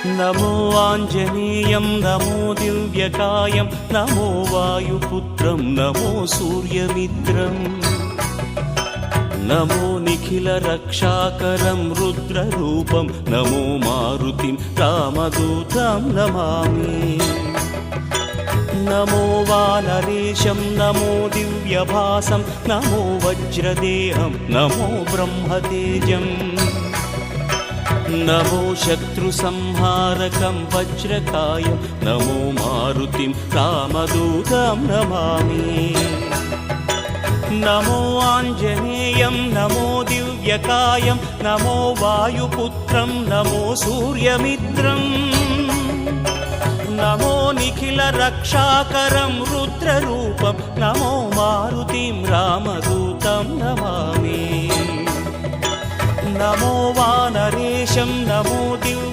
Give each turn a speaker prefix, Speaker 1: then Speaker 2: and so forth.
Speaker 1: नमो आञ्जनेयं नमो दिव्यकायं नमो वायुपुत्रं नमो सूर्यमित्रम् नमो निखिलरक्षाकरं रुद्ररूपं नमो मारुतिं रामदूतं Namami नमो वानरेशं नमो दिव्यभासं नमो वज्रदेहं नमो ब्रह्मतेजम् नमो शत्रुसंहारकं वज्रकायं नमो मारुतिं रामदूतं Namami नमो आञ्जनेयं नमो दिव्यकायं नमो वायुपुत्रं नमो सूर्यमित्रम् नमो निखिलरक्षाकरं रुद्ररूपं नमो मारुतिं रामदूतं Namami नमो वानरेशं नमो Divya